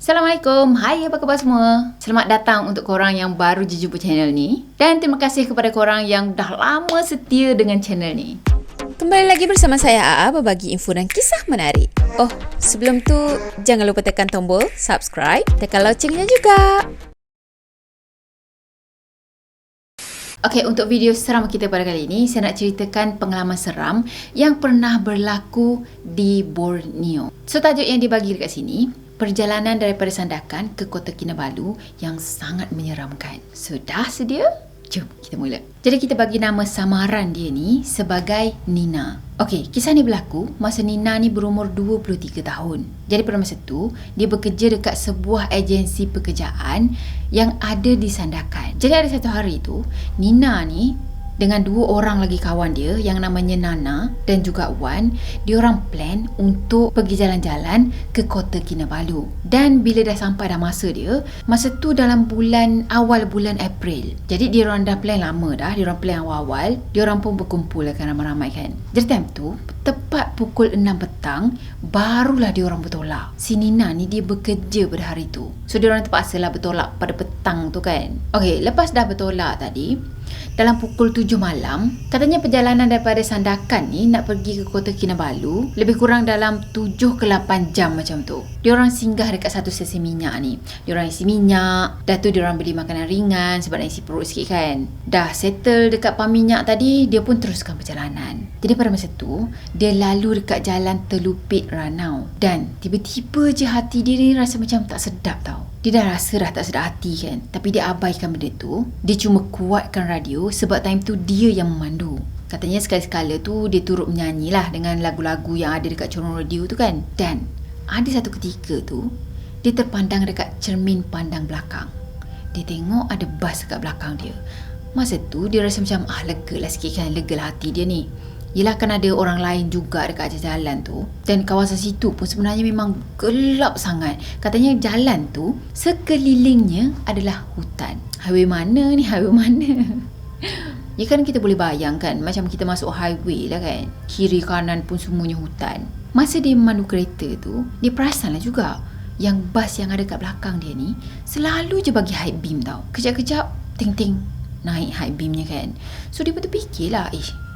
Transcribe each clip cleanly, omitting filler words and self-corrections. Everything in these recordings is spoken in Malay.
Assalamualaikum, hai apa khabar semua? Selamat datang untuk korang yang baru je jumpa channel ni. Dan terima kasih kepada korang yang dah lama setia dengan channel ni. Kembali lagi bersama saya Aa berbagi info dan kisah menarik. Oh, sebelum tu jangan lupa tekan tombol subscribe, tekan loncengnya juga. Okey, untuk video seram kita pada kali ini, saya nak ceritakan pengalaman seram yang pernah berlaku di Borneo. So, tajuk yang dibagi dekat sini, perjalanan daripada Sandakan ke Kota Kinabalu yang sangat menyeramkan. Sudah sedia? Jom kita mula. Jadi kita bagi nama samaran dia ni sebagai Nina. Okey, kisah ni berlaku masa Nina ni berumur 23 tahun. Jadi pada masa tu, dia bekerja dekat sebuah agensi pekerjaan yang ada di Sandakan. Jadi ada satu hari tu, Nina ni dengan dua orang lagi kawan dia yang namanya Nana dan juga Wan, diorang plan untuk pergi jalan-jalan ke Kota Kinabalu. Dan bila dah sampai dah masa dia, masa tu dalam awal bulan April. Jadi diorang dah plan lama dah, diorang plan awal-awal, diorang pun berkumpul kan ramai-ramai kan. Jadi time tu, tepat pukul 6 petang, barulah diorang bertolak. Si Nina ni dia bekerja pada hari tu. So diorang terpaksalah bertolak pada petang tu kan. Okey, lepas dah bertolak tadi, dalam pukul 7 malam, katanya perjalanan daripada Sandakan ni nak pergi ke Kota Kinabalu lebih kurang dalam 7 ke 8 jam macam tu. Diorang singgah dekat satu stesen minyak ni. Diorang isi minyak, dah tu diorang beli makanan ringan sebab nak isi perut sikit kan. Dah settle dekat pam minyak tadi, dia pun teruskan perjalanan. Jadi pada masa tu, dia lalu dekat jalan Telupit Ranau. Dan tiba-tiba je hati dia ni rasa macam tak sedap tau. Dia dah rasa dah tak sedap hati kan. Tapi dia abaikan benda tu. Dia cuma kuatkan radio sebab time tu dia yang memandu. Katanya sekali-sekala tu dia turut menyanyi lah dengan lagu-lagu yang ada dekat corong radio tu kan. Dan ada satu ketika tu, dia terpandang dekat cermin pandang belakang. Dia tengok ada bas dekat belakang dia. Masa tu dia rasa macam lega lah sikit kan. Lega lah hati dia ni. Yelah kan ada orang lain juga dekat jalan tu. Dan kawasan situ pun sebenarnya memang gelap sangat. Katanya jalan tu sekelilingnya adalah hutan. Highway mana ni? Highway mana? Ya kan kita boleh bayangkan macam kita masuk highway lah kan. Kiri kanan pun semuanya hutan. Masa dia memandu kereta tu, dia perasan lah juga yang bas yang ada kat belakang dia ni selalu je bagi high beam tau. Kejap-kejap ting-ting naik high beamnya kan. So dia pun terfikirlah,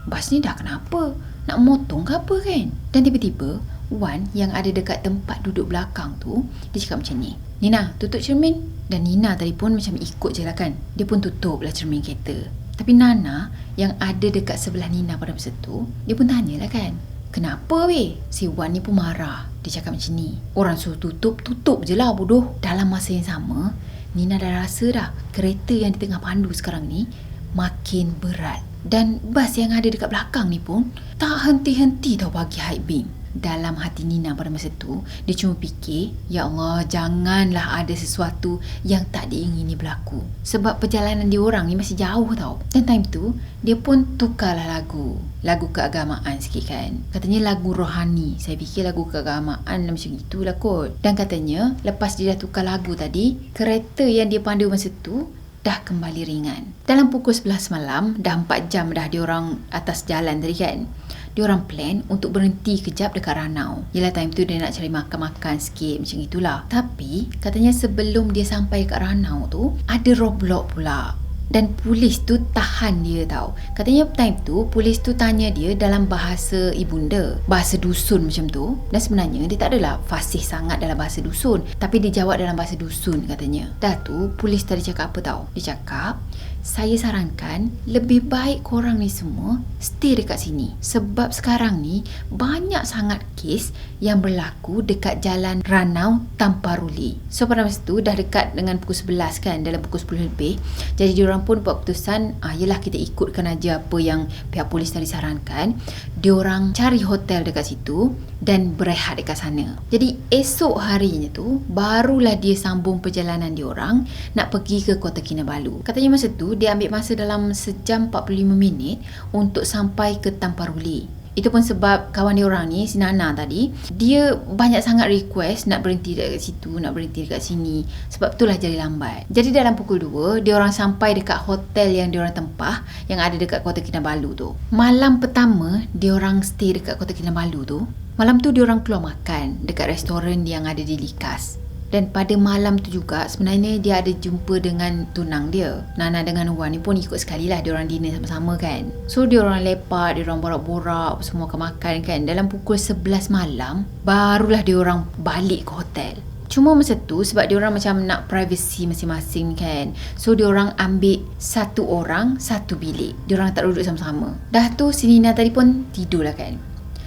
bas ni dah kenapa? Nak motong ke apa kan? Dan tiba-tiba Wan yang ada dekat tempat duduk belakang tu, dia cakap macam ni, Nina, tutup cermin. Dan Nina tadi pun macam ikut je lah kan. Dia pun tutup lah cermin kereta. Tapi Nana yang ada dekat sebelah Nina pada masa tu, dia pun tanyalah kan, kenapa weh? Si Wan ni pun marah. Dia cakap macam ni, orang suruh tutup, tutup je lah bodoh. Dalam masa yang sama, Nina dah rasa dah kereta yang di tengah pandu sekarang ni makin berat. Dan bas yang ada dekat belakang ni pun tak henti-henti tau bagi high beam. Dalam hati Nina pada masa tu, dia cuma fikir, ya Allah, janganlah ada sesuatu yang tak diingini berlaku. Sebab perjalanan dia orang ni masih jauh tau. Dan time tu, dia pun tukarlah lagu keagamaan sikit kan. Katanya lagu rohani. Saya fikir lagu keagamaan macam itulah kot. Dan katanya, lepas dia dah tukar lagu tadi, kereta yang dia pandu masa tu dah kembali ringan. Dalam pukul 11 malam, dah 4 jam dah diorang atas jalan tadi kan. Diorang plan untuk berhenti kejap dekat Ranau. Yelah time tu dia nak cari makan-makan sikit macam itulah. Tapi katanya sebelum dia sampai kat Ranau tu, ada roadblock pula. Dan polis tu tahan dia tau. Katanya time tu polis tu tanya dia dalam bahasa ibunda, bahasa dusun macam tu. Dan sebenarnya dia tak adalah fasih sangat dalam bahasa dusun, tapi dia jawab dalam bahasa dusun katanya. Dah tu polis tadi cakap apa tau? Dia cakap, saya sarankan lebih baik korang ni semua stay dekat sini. Sebab sekarang ni banyak sangat kes yang berlaku dekat jalan Ranau Tamparuli. So pada masa tu dah dekat dengan pukul 11 kan, dalam pukul 10 lebih. Jadi diorang pun buat keputusan, yelah kita ikutkan aja apa yang pihak polis tadi sarankan. Diorang cari hotel dekat situ dan berehat dekat sana. Jadi esok harinya tu barulah dia sambung perjalanan diorang nak pergi ke Kota Kinabalu. Katanya masa tu dia ambil masa dalam sejam 45 minit untuk sampai ke Tamparuli. Itu pun sebab kawan dia orang ni, si Nana tadi, dia banyak sangat request nak berhenti dekat situ, nak berhenti dekat sini. Sebab itulah jadi lambat. Jadi dalam pukul 2, dia orang sampai dekat hotel yang dia orang tempah, yang ada dekat Kota Kinabalu tu. Malam pertama, dia orang stay dekat Kota Kinabalu tu. Malam tu dia orang keluar makan dekat restoran yang ada di Likas. Dan pada malam tu juga sebenarnya dia ada jumpa dengan tunang dia. Nana dengan Wan ni pun ikut sekali lah diorang dinner sama-sama kan. So diorang lepak, diorang borak-borak, semua makan kan. Dalam pukul 11 malam barulah diorang balik ke hotel. Cuma masa tu sebab diorang macam nak privacy masing-masing kan. So diorang ambil satu orang satu bilik. Diorang tak duduk sama-sama. Dah tu si Nina tadi pun tidur lah kan.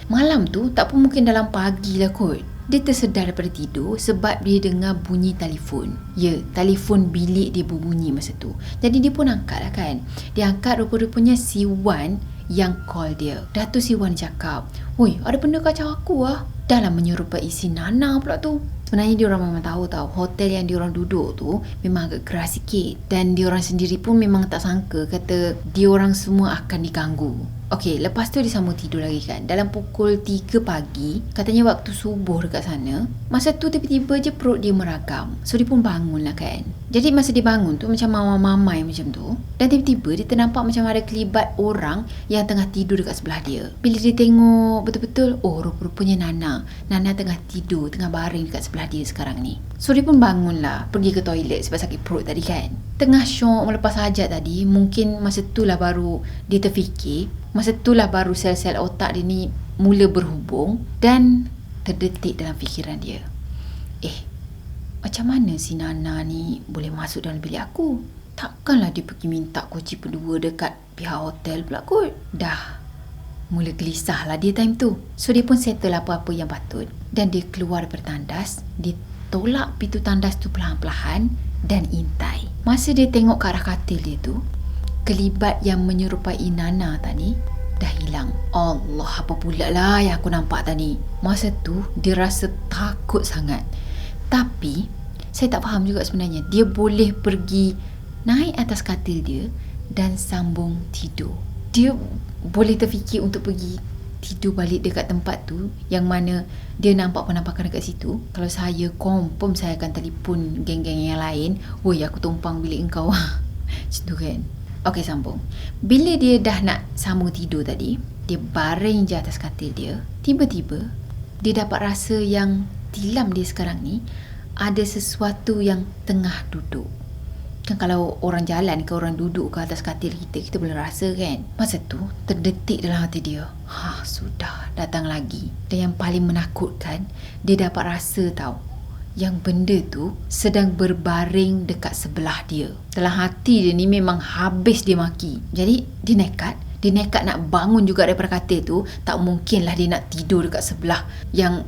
Malam tu tak pun mungkin dalam pagi lah kot. Dia tersedar daripada tidur sebab dia dengar bunyi telefon. Ya, telefon bilik dia berbunyi masa tu. Jadi dia pun angkat lah kan. Dia angkat, rupa-rupanya si Wan yang call dia. Dah tu si Wan cakap, "Oi, ada benda kacau aku lah." Dah lah menyerupai si Nana pula tu. Sebenarnya diorang memang tahu hotel yang diorang duduk tu memang agak keras sikit. Dan diorang sendiri pun memang tak sangka kata diorang semua akan diganggu. Okey, lepas tu dia sambung tidur lagi kan. Dalam pukul 3 pagi, katanya waktu subuh dekat sana, masa tu tiba-tiba je perut dia meragam. So dia pun bangun lah kan. Jadi masa dia bangun tu macam mamai-mamai macam tu. Dan tiba-tiba dia ternampak macam ada kelibat orang yang tengah tidur dekat sebelah dia. Bila dia tengok betul-betul, oh rupa-rupanya Nana. Nana tengah tidur, tengah baring dekat sebelah dia sekarang ni. So dia pun bangun lah, pergi ke toilet sebab sakit perut tadi kan. Tengah syok melepas hajat tadi, mungkin masa tu lah baru dia terfikir. Masa tu lah baru sel-sel otak dia ni mula berhubung dan terdetik dalam fikiran dia. Macam mana si Nana ni boleh masuk dalam bilik aku? Takkanlah dia pergi minta kunci berdua dekat pihak hotel pula kot. Dah mula gelisah lah dia time tu. So dia pun settle apa-apa yang patut. Dan dia keluar daripada tandas. Dia tolak pintu tandas tu perlahan-lahan dan intai. Masa dia tengok ke arah katil dia tu, kelibat yang menyerupai Nana tadi dah hilang. Allah, apa pula lah yang aku nampak tadi. Masa tu dia rasa takut sangat. Tapi saya tak faham juga sebenarnya. Dia boleh pergi naik atas katil dia dan sambung tidur. Dia boleh terfikir untuk pergi tidur balik dekat tempat tu yang mana dia nampak penampakan dekat situ. Kalau saya confirm saya akan telefon geng-geng yang lain. "Woi, aku tumpang bilik engkau." Macam tu kan. Okey, sambung. Bila dia dah nak sambung tidur tadi, dia baring je atas katil dia. Tiba-tiba dia dapat rasa yang tilam dia sekarang ni ada sesuatu yang tengah duduk. Kan kalau orang jalan ke orang duduk ke atas katil kita boleh rasa kan. Masa tu terdetik dalam hati dia, sudah datang lagi. Dan yang paling menakutkan, dia dapat rasa yang benda tu sedang berbaring dekat sebelah dia. Dalam hati dia ni memang habis dia maki. Jadi dia nekat nak bangun juga daripada katil tu. Tak mungkinlah dia nak tidur dekat sebelah yang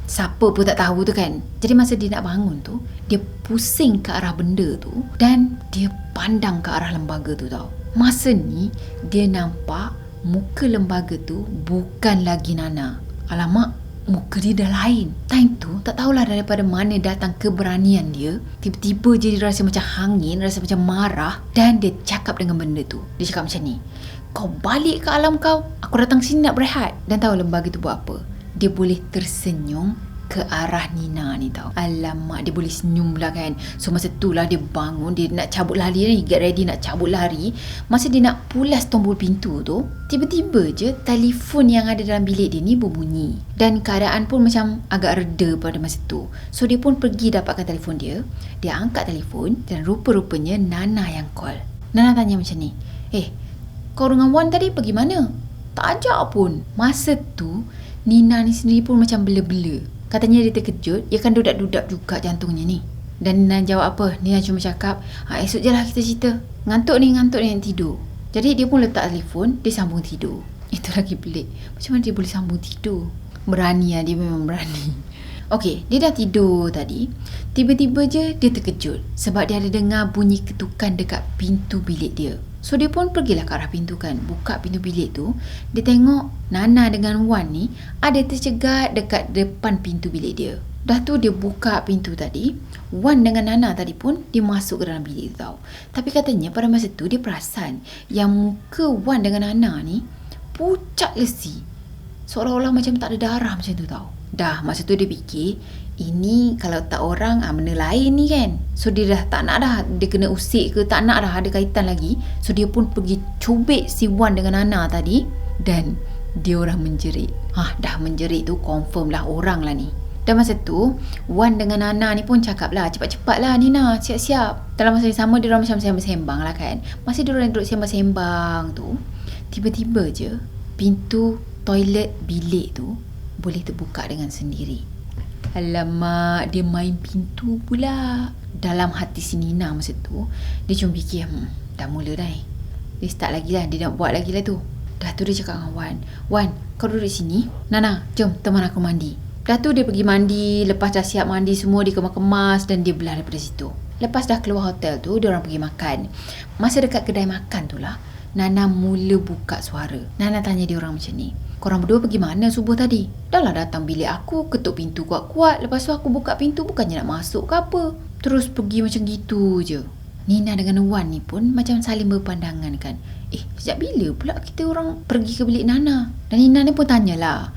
siapa pun tak tahu tu kan. Jadi masa dia nak bangun tu, dia pusing ke arah benda tu dan dia pandang ke arah lembaga tu Masa ni dia nampak muka lembaga tu bukan lagi Nana. Alamak, muka dia dah lain. Time tu tak tahulah daripada mana datang keberanian dia. Tiba-tiba je dia rasa macam hangin, rasa macam marah. Dan dia cakap dengan benda tu. Dia cakap macam ni, "Kau balik ke alam kau. Aku datang sini nak berehat." Dan tahu lembaga tu buat apa? Dia boleh tersenyum ke arah Nina ni Alamak, dia boleh senyum pula kan. So masa tu lah dia bangun. Dia nak cabut lari ni, get ready nak cabut lari. Masa dia nak pulas tombol pintu tu, tiba-tiba je telefon yang ada dalam bilik dia ni berbunyi. Dan keadaan pun macam agak reda pada masa tu. So dia pun pergi dapatkan telefon dia. Dia angkat telefon dan rupa-rupanya Nana yang call. Nana tanya macam ni, "Kau dengan Wan tadi pergi mana? Tak ajak pun." Masa tu Nina ni sendiri pun macam bela-bela. Katanya dia terkejut. Dia kan dudak-dudak juga jantungnya ni. Dan Nina jawab apa? Nina cuma cakap, "Esok je lah kita cerita. Ngantuk ni nak tidur." Jadi dia pun letak telefon. Dia sambung tidur. Itu lagi pelik. Macam mana dia boleh sambung tidur? Berani lah, dia memang berani. Okey, dia dah tidur tadi. Tiba-tiba je dia terkejut sebab dia ada dengar bunyi ketukan dekat pintu bilik dia. So dia pun pergilah ke arah pintu kan. Buka pintu bilik tu. Dia tengok Nana dengan Wan ni ada tercegat dekat depan pintu bilik dia. Dah tu dia buka pintu tadi. Wan dengan Nana tadi pun dia masuk ke dalam bilik tu Tapi katanya pada masa tu dia perasan yang muka Wan dengan Nana ni pucat lesi. Seolah-olah macam tak ada darah macam tu Dah masa tu dia fikir, ini kalau tak orang benda lain ni kan. So dia dah tak nak dah dia kena usik ke, tak nak dah ada kaitan lagi. So dia pun pergi cubit si Wan dengan Nana tadi. Dan dia orang menjerit. Dah menjerit tu confirm lah orang lah ni. Dan masa tu Wan dengan Nana ni pun cakap lah, cepat-cepat lah Nina, siap-siap. Dalam masa yang sama diorang macam sembang-sembang lah kan. Masa diorang duduk sembang-sembang tu, tiba-tiba je pintu toilet bilik tu boleh terbuka dengan sendiri. Alamak, dia main pintu pula. Dalam hati si Nina masa tu, dia cuma fikir, dah mula dah ni. Dia start lagi lah, dia nak buat lagi lah tu. Dah tu dia cakap dengan Wan, Wan, kau duduk sini, Nana, jom teman aku mandi. Dah tu dia pergi mandi. Lepas dah siap mandi semua, dia kemas-kemas dan dia belah daripada situ. Lepas dah keluar hotel tu, dia orang pergi makan. Masa dekat kedai makan tu lah, Nana mula buka suara. Nana tanya dia orang macam ni, korang berdua pergi mana subuh tadi? Dah lah datang bilik aku, ketuk pintu kuat-kuat. Lepas tu aku buka pintu, bukannya nak masuk ke apa. Terus pergi macam gitu je. Nina dengan Wan ni pun macam saling berpandangan kan. Sejak bila pula kita orang pergi ke bilik Nana? Dan Nina ni pun tanyalah,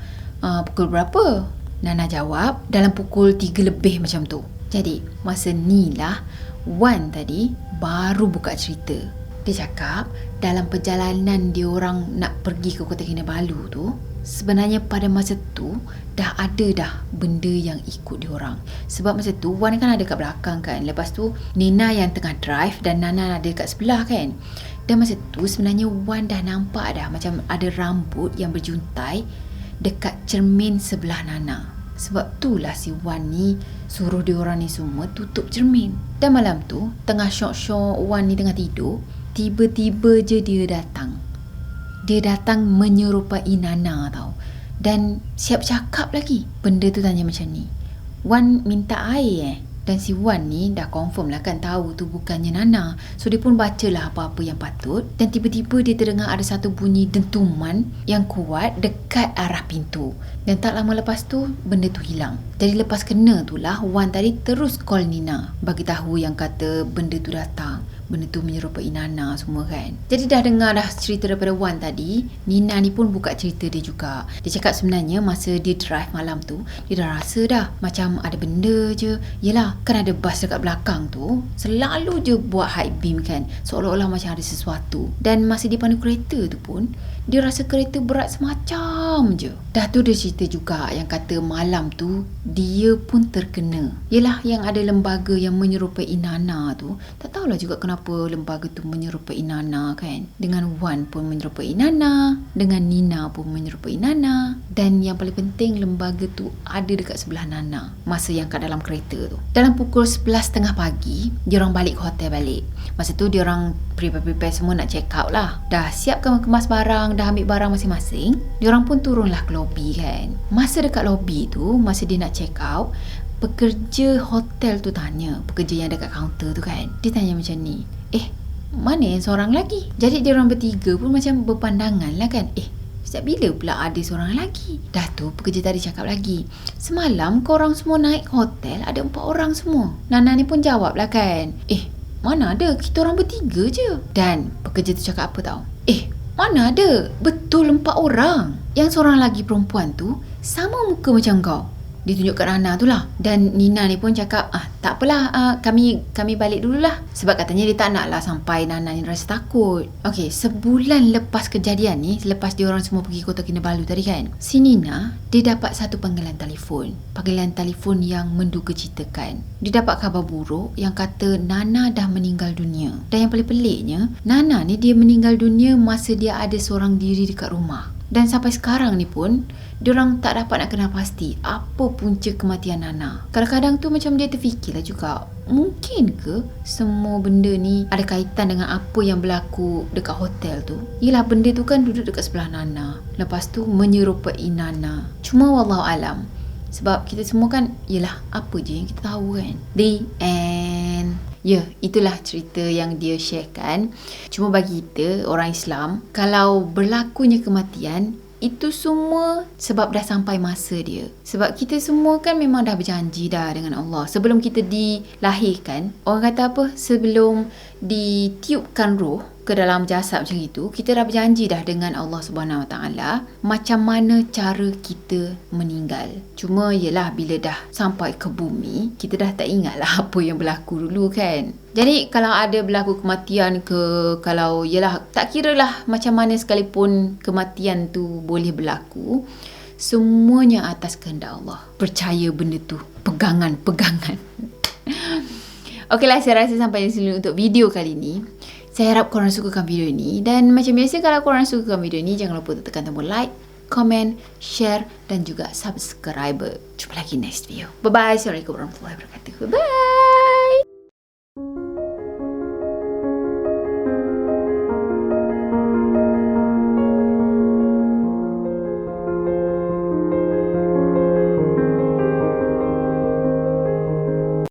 pukul berapa? Nana jawab, dalam pukul 3 lebih macam tu. Jadi masa ni lah Wan tadi baru buka cerita. Dia cakap dalam perjalanan dia orang nak pergi ke Kota Kinabalu tu, sebenarnya pada masa tu dah ada dah benda yang ikut dia orang. Sebab masa tu Wan kan ada kat belakang kan. Lepas tu Nina yang tengah drive dan Nana ada kat sebelah kan. Dan masa tu sebenarnya Wan dah nampak dah macam ada rambut yang berjuntai dekat cermin sebelah Nana. Sebab itulah si Wan ni suruh dia orang ni semua tutup cermin. Dan malam tu tengah syok-syok Wan ni tengah tidur, tiba-tiba je dia datang. Dia datang menyerupai Nana tau. Dan siap cakap lagi. Benda tu tanya macam ni, Wan minta air Dan si Wan ni dah confirm lah kan, tahu tu bukannya Nana. So dia pun bacalah apa-apa yang patut. Dan tiba-tiba dia terdengar ada satu bunyi dentuman yang kuat dekat arah pintu. Dan tak lama lepas tu benda tu hilang. Jadi lepas kena tu lah Wan tadi terus call Nina, bagi tahu yang kata benda tu datang. Benda tu menyerupai Nana semua kan. Jadi dah dengar dah cerita daripada Wan tadi, Nina ni pun buka cerita dia juga. Dia cakap sebenarnya masa dia drive malam tu, dia dah rasa dah macam ada benda je. Yelah, kan ada bas dekat belakang tu selalu je buat high beam kan, seolah-olah macam ada sesuatu. Dan masa dia pandu kereta tu pun, dia rasa kereta berat semacam je. Dah tu dia cerita juga yang kata malam tu dia pun terkena. Yelah, yang ada lembaga yang menyerupai Nana tu, tak tahulah juga kenapa lembaga tu menyerupai Nana kan. Dengan Wan pun menyerupai Nana, dengan Nina pun menyerupai Nana. Dan yang paling penting, lembaga tu ada dekat sebelah Nana masa yang kat dalam kereta tu. Dalam pukul 11.30 pagi, diorang balik ke hotel balik. Masa tu diorang prepare semua nak check out lah. Dah siap kemas barang, dah ambil barang masing-masing. Diorang pun turunlah ke lobi kan. Masa dekat lobi tu, masa dia nak check out, pekerja hotel tu tanya, pekerja yang dekat kaunter tu kan, dia tanya macam ni, mana yang seorang lagi? Jadi diorang bertiga pun macam berpandangan lah kan. Sejak bila pula ada seorang lagi? Dah tu pekerja tadi cakap lagi, semalam korang semua naik ke hotel ada 4 orang semua. Nana ni pun jawab lah kan, mana ada, kita orang bertiga je. Dan pekerja tu cakap apa tau, mana ada, betul 4 orang. Yang seorang lagi perempuan tu sama muka macam kau. Dia tunjuk kat Nana tu lah. Dan Nina ni pun cakap, tak apalah, kami balik dululah. Sebab katanya dia tak nak lah sampai Nana ni rasa takut. Okey, sebulan lepas kejadian ni, selepas dia orang semua pergi Kota Kinabalu tadi kan, si Nina, dia dapat satu panggilan telefon. Panggilan telefon yang menduga citakan. Dia dapat khabar buruk yang kata Nana dah meninggal dunia. Dan yang paling peliknya, Nana ni dia meninggal dunia masa dia ada seorang diri dekat rumah. Dan sampai sekarang ni pun diorang tak dapat nak kenal pasti apa punca kematian Nana. Kadang-kadang tu macam dia terfikirlah juga, mungkin ke semua benda ni ada kaitan dengan apa yang berlaku dekat hotel tu? Yelah, benda tu kan duduk dekat sebelah Nana, lepas tu menyerupai Nana. Cuma wallahualam, sebab kita semua kan, yelah, apa je yang kita tahu kan. The end. Ya, itulah cerita yang dia sharekan. Cuma bagi kita orang Islam, kalau berlakunya kematian, itu semua sebab dah sampai masa dia. Sebab kita semua kan memang dah berjanji dah dengan Allah. Sebelum kita dilahirkan, orang kata apa? Sebelum ditiupkan roh ke dalam jasad macam itu, kita dah berjanji dah dengan Allah Subhanahu Wa Taala macam mana cara kita meninggal. Cuma yelah, bila dah sampai ke bumi, kita dah tak ingat lah apa yang berlaku dulu kan. Jadi kalau ada berlaku kematian ke, kalau yelah, tak kira lah macam mana sekalipun kematian tu boleh berlaku, Semuanya atas kehendak Allah. Percaya benda tu. Pegangan. Okeylah, saya rasa sampai di sini untuk video kali ni. Saya harap korang sukakan video ni. Dan macam biasa, kalau korang sukakan video ni, jangan lupa untuk tekan tombol like, komen, share dan juga subscribe. Jumpa lagi next video. Bye-bye. Assalamualaikum warahmatullahi wabarakatuh. Bye.